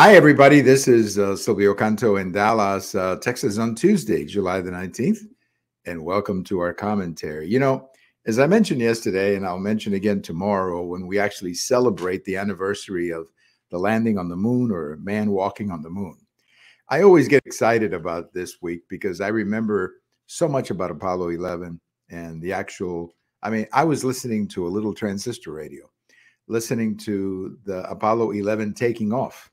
Hi, everybody. This is Silvio Canto in Dallas, Texas on Tuesday, July the 19th, and welcome to our commentary. As I mentioned yesterday, and I'll mention again tomorrow, when we actually celebrate the anniversary of the landing on the moon or man walking on the moon, I always get excited about this week because I remember so much about Apollo 11 and the actual. I was listening to a little transistor radio, listening to the Apollo 11 taking off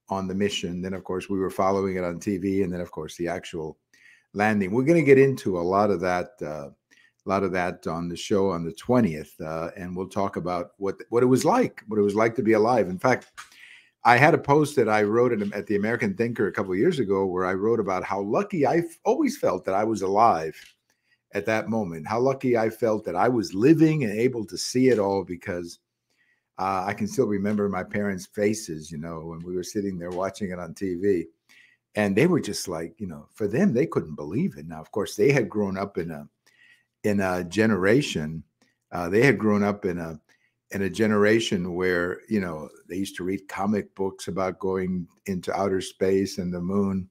on the mission. Then, of course, we were following it on TV, and then, of course, the actual landing. We're going to get into a lot of that on the show on the 20th, and we'll talk about what it was like, to be alive. In fact, I had a post that I wrote at the American Thinker a couple of years ago, where I wrote about how lucky I've always felt that I was alive at that moment, how lucky I felt that I was living and able to see it all, because I can still remember my parents' faces, when we were sitting there watching it on TV. And they were just like, for them, they couldn't believe it. Now, of course, they had grown up in a generation. They had grown up in a generation where, they used to read comic books about going into outer space and the moon.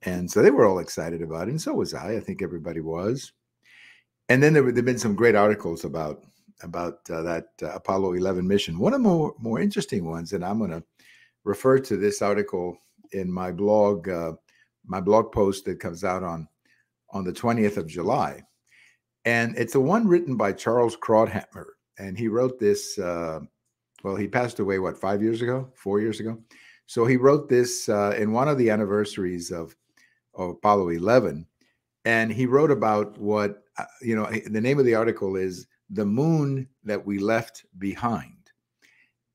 And so they were all excited about it. And so was I. I think everybody was. And then there've been some great articles about that Apollo 11 mission. One of the more interesting ones, and I'm going to refer to this article in my blog post that comes out on the 20th of July. And it's the one written by Charles Krauthammer. And he wrote this, he passed away, 4 years ago? So he wrote this in one of the anniversaries of Apollo 11. And he wrote about what, the name of the article is The Moon That We Left Behind.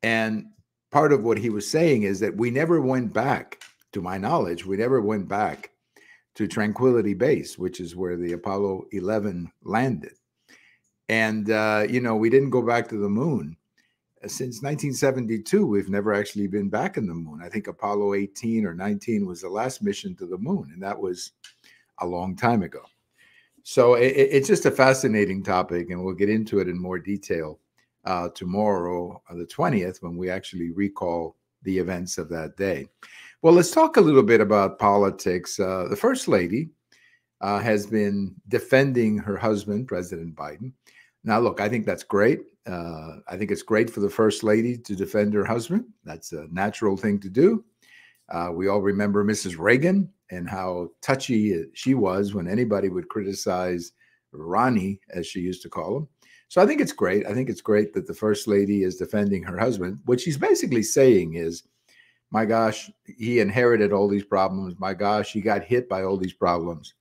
And part of what he was saying is that we never went back, to my knowledge, to Tranquility Base, which is where the Apollo 11 landed. And, we didn't go back to the moon. Since 1972, we've never actually been back in the moon. I think Apollo 18 or 19 was the last mission to the moon, and that was a long time ago. So it's just a fascinating topic, and we'll get into it in more detail tomorrow, on the 20th, when we actually recall the events of that day. Well, let's talk a little bit about politics. The First Lady has been defending her husband, President Biden. Now, look, I think that's great. I think it's great for the First Lady to defend her husband. That's a natural thing to do. We all remember Mrs. Reagan and how touchy she was when anybody would criticize Ronnie, as she used to call him. So I think it's great. I think it's great that the First Lady is defending her husband. What she's basically saying is, my gosh, he inherited all these problems. My gosh, he got hit by all these problems.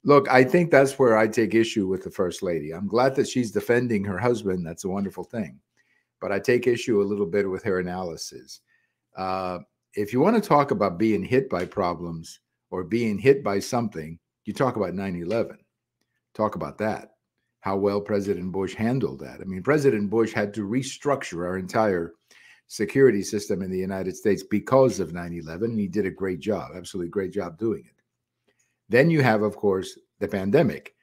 Look, I think that's where I take issue with the First Lady. I'm glad that she's defending her husband. That's a wonderful thing. But I take issue a little bit with her analysis. If you want to talk about being hit by problems or being hit by something, you talk about 9/11. Talk about that, how well President Bush handled that. I mean, President Bush had to restructure our entire security system in the United States because of 9/11, and he did a great job, absolutely great job doing it. Then you have, of course, the pandemic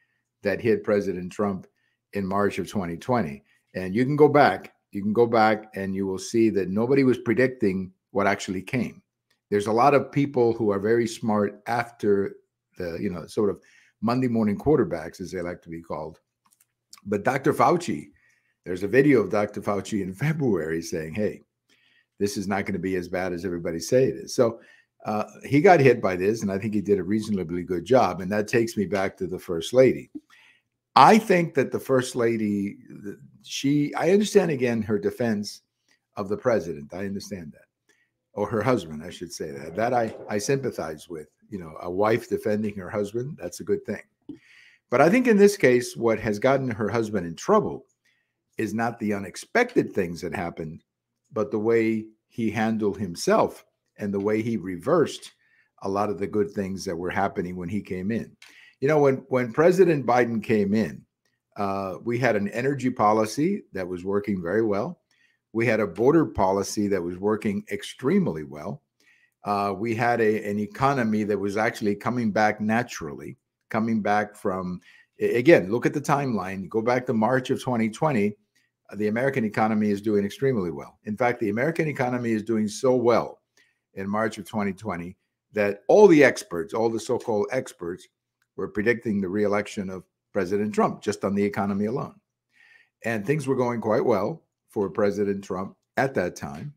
that hit President Trump in March of 2020. And you can go back and you will see that nobody was predicting what actually came. There's a lot of people who are very smart after the, sort of Monday morning quarterbacks, as they like to be called. But Dr. Fauci, there's a video of Dr. Fauci in February saying, hey, this is not going to be as bad as everybody say it is. So he got hit by this, and I think he did a reasonably good job. And that takes me back to the First Lady. I think that the First Lady, I understand, again, her defense of the president. I understand that. Or her husband, I should say that. That I sympathize with. A wife defending her husband, that's a good thing. But I think in this case, what has gotten her husband in trouble is not the unexpected things that happened, but the way he handled himself and the way he reversed a lot of the good things that were happening when he came in. When President Biden came in, we had an energy policy that was working very well. We had a border policy that was working extremely well. We had an economy that was actually coming back naturally, coming back from, again, look at the timeline. Go back to March of 2020. The American economy is doing extremely well. In fact, the American economy is doing so well in March of 2020 that all the experts, all the so-called experts, were predicting the re-election of President Trump just on the economy alone. And things were going quite well for President Trump at that time.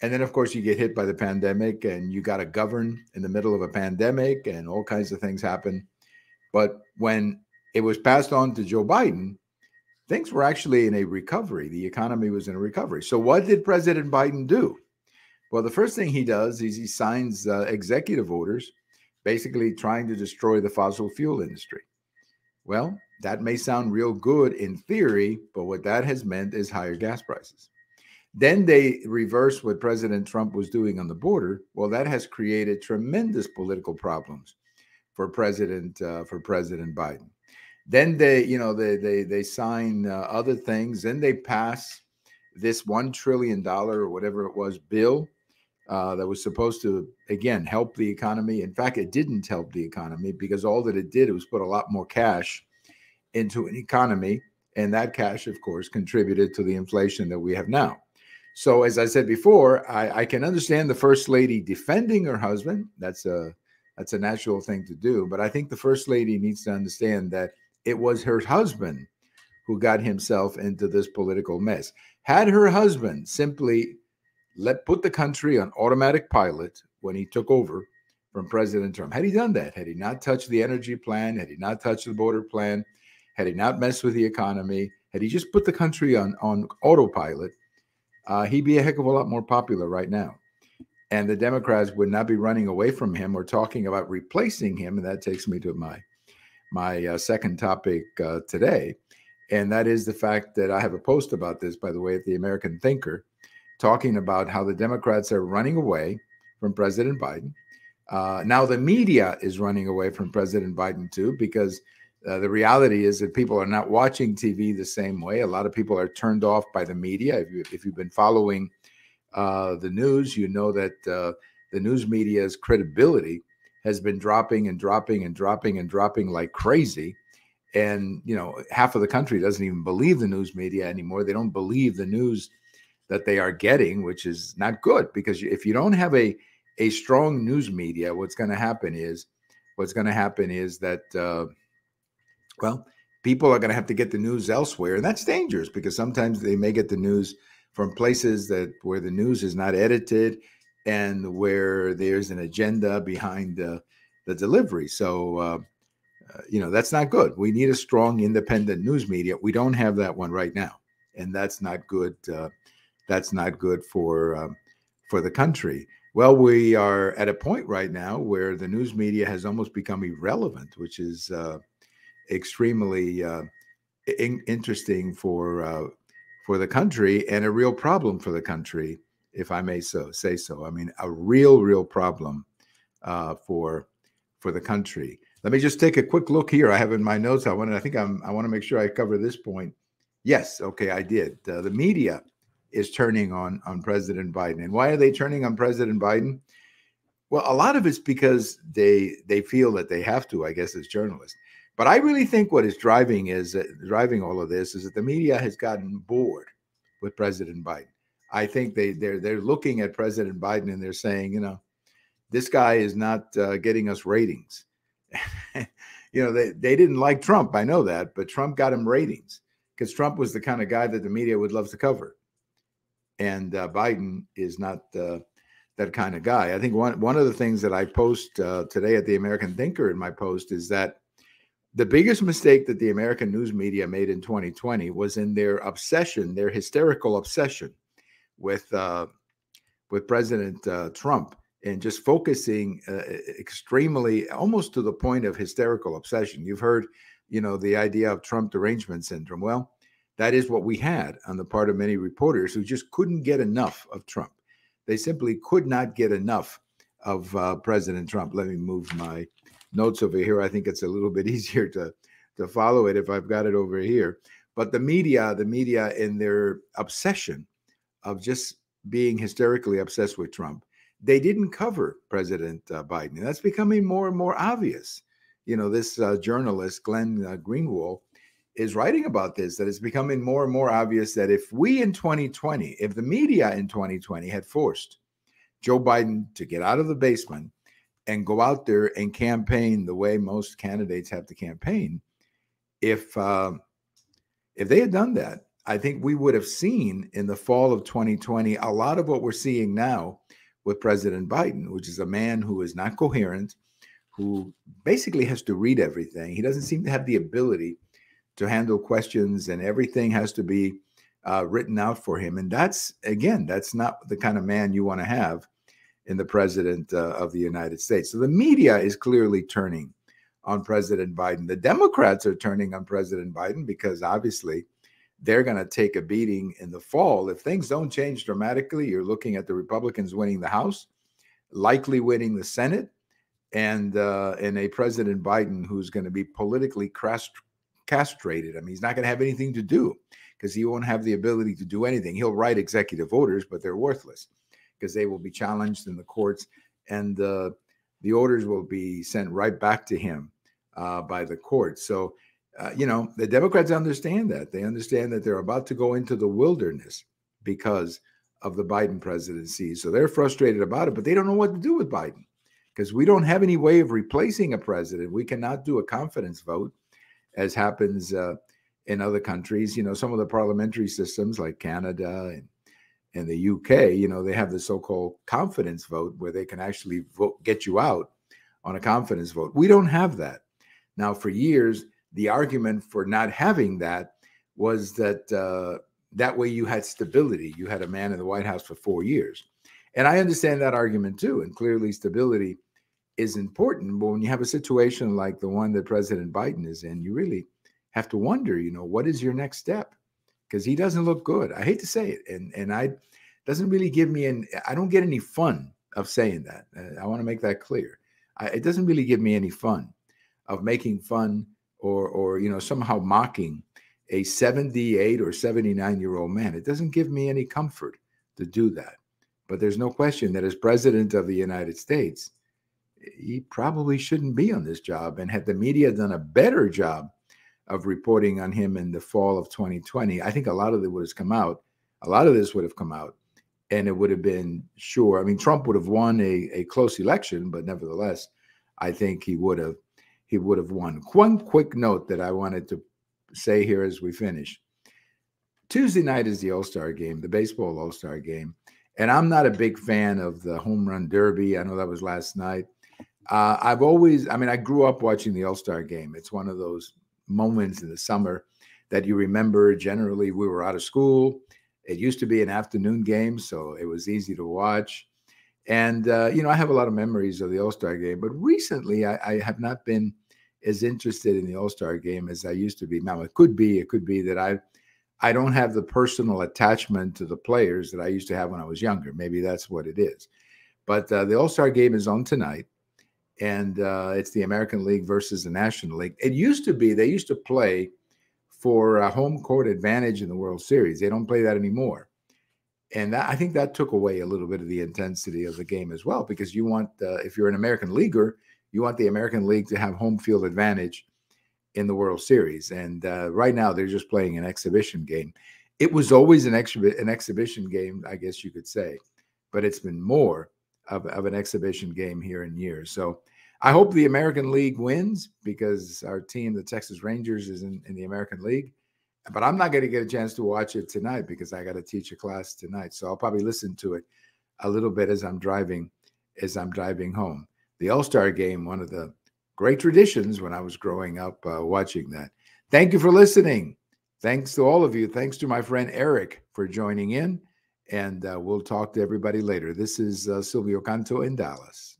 And then, of course, you get hit by the pandemic and you got to govern in the middle of a pandemic and all kinds of things happen. But when it was passed on to Joe Biden, things were actually in a recovery. The economy was in a recovery. So what did President Biden do? Well, the first thing he does is he signs executive orders, basically trying to destroy the fossil fuel industry. Well, that may sound real good in theory, but what that has meant is higher gas prices. Then they reverse what President Trump was doing on the border. Well, that has created tremendous political problems for President Biden. Then they sign other things. Then they pass this $1 trillion or whatever it was bill that was supposed to, again, help the economy. In fact, it didn't help the economy because all that it did was put a lot more cash into an economy. And that cash, of course, contributed to the inflation that we have now. So as I said before, I can understand the First Lady defending her husband. That's a natural thing to do. But I think the First Lady needs to understand that it was her husband who got himself into this political mess. Had her husband simply put the country on automatic pilot when he took over from President Trump, had he done that, had he not touched the energy plan, had he not touched the border plan, had he not messed with the economy, had he just put the country on autopilot, he'd be a heck of a lot more popular right now. And the Democrats would not be running away from him or talking about replacing him. And that takes me to my second topic today. And that is the fact that I have a post about this, by the way, at the American Thinker, talking about how the Democrats are running away from President Biden. Now the media is running away from President Biden too, because the reality is that people are not watching TV the same way. A lot of people are turned off by the media. If you've been following the news, you know that the news media's credibility has been dropping and dropping and dropping and dropping like crazy. And, half of the country doesn't even believe the news media anymore. They don't believe the news that they are getting, which is not good, because if you don't have a strong news media, what's going to happen is that, people are going to have to get the news elsewhere. And that's dangerous because sometimes they may get the news from places where the news is not edited and where there's an agenda behind the delivery. So, that's not good. We need a strong, independent news media. We don't have that one right now. And that's not good. That's not good for the country. Well, we are at a point right now where the news media has almost become irrelevant, which is extremely interesting for the country and a real problem for the country, if I may say so. I mean, a real problem for the country. Let me just take a quick look here. I have in my notes. I want to make sure I cover this point. Yes, okay, I did. The media is turning on President Biden, and why are they turning on President Biden? Well, a lot of it's because they feel that they have to, I guess, as journalists. But I really think what is driving all of this is that the media has gotten bored with President Biden. I think they're looking at President Biden and they're saying, this guy is not getting us ratings. They didn't like Trump. I know that, but Trump got him ratings because Trump was the kind of guy that the media would love to cover. And Biden is not that kind of guy. I think one of the things that I post today at the American Thinker in my post is that the biggest mistake that the American news media made in 2020 was in their hysterical obsession with President Trump, and just focusing extremely, almost to the point of hysterical obsession. You've heard, the idea of Trump derangement syndrome. Well, that is what we had on the part of many reporters who just couldn't get enough of Trump. They simply could not get enough of President Trump. Let me move my notes over here. I think it's a little bit easier to follow it if I've got it over here. But the media in their obsession of just being hysterically obsessed with Trump, they didn't cover President Biden. And that's becoming more and more obvious. This journalist, Glenn Greenwald, is writing about this, that it's becoming more and more obvious that if the media in 2020 had forced Joe Biden to get out of the basement and go out there and campaign the way most candidates have to campaign. If they had done that, I think we would have seen in the fall of 2020 a lot of what we're seeing now with President Biden, which is a man who is not coherent, who basically has to read everything. He doesn't seem to have the ability to handle questions, and everything has to be written out for him. And that's not the kind of man you want to have in the president of the United States. So the media is clearly turning on President Biden. The Democrats are turning on President Biden because obviously they're going to take a beating in the fall. If things don't change dramatically, you're looking at the Republicans winning the House, likely winning the Senate, and a President Biden who's going to be politically castrated. I mean, he's not going to have anything to do because he won't have the ability to do anything. He'll write executive orders, but they're worthless because they will be challenged in the courts, and the orders will be sent right back to him by the courts. So, the Democrats understand that. They understand that they're about to go into the wilderness because of the Biden presidency. So they're frustrated about it, but they don't know what to do with Biden because we don't have any way of replacing a president. We cannot do a confidence vote, as happens in other countries. Some of the parliamentary systems like Canada and the UK, they have the so-called confidence vote where they can actually get you out on a confidence vote. We don't have that. Now, for years, the argument for not having that was that that way you had stability. You had a man in the White House for 4 years. And I understand that argument too. And clearly stability is important. But when you have a situation like the one that President Biden is in, you really have to wonder, what is your next step? Because he doesn't look good. I hate to say it. And I doesn't really give me I don't get any fun of saying that. I want to make that clear. It doesn't really give me any fun of making fun or somehow mocking a 78 or 79-year-old man. It doesn't give me any comfort to do that. But there's no question that as president of the United States, he probably shouldn't be on this job. And had the media done a better job of reporting on him in the fall of 2020, I think a lot of it would have come out. A lot of this would have come out, and it would have been sure. I mean, Trump would have won a close election, but nevertheless, I think he would have won. One quick note that I wanted to say here as we finish. Tuesday night is the All-Star Game, the baseball All-Star Game. And I'm not a big fan of the home run derby. I know that was last night. I grew up watching the All-Star Game. It's one of those moments in the summer that you remember. Generally, we were out of school. It used to be an afternoon game, so it was easy to watch. And, I have a lot of memories of the All-Star Game. But recently, I have not been as interested in the All-Star Game as I used to be. Now, it could be that I don't have the personal attachment to the players that I used to have when I was younger. Maybe that's what it is. But the All-Star Game is on tonight, and it's the American League versus the National League. It used to be they used to play for a home court advantage in the World Series. They don't play that anymore. And I think that took away a little bit of the intensity of the game as well, because you want, if you're an American leaguer, you want the American League to have home field advantage in the World Series. And right now they're just playing an exhibition game. It was always an exhibition game, I guess you could say, but it's been more of an exhibition game here in years. So I hope the American League wins because our team, the Texas Rangers, is in the American League. But I'm not going to get a chance to watch it tonight because I got to teach a class tonight. So I'll probably listen to it a little bit as I'm driving home. The All-Star Game, one of the great traditions when I was growing up watching that. Thank you for listening. Thanks to all of you. Thanks to my friend Eric for joining in. And we'll talk to everybody later. This is Silvio Canto in Dallas.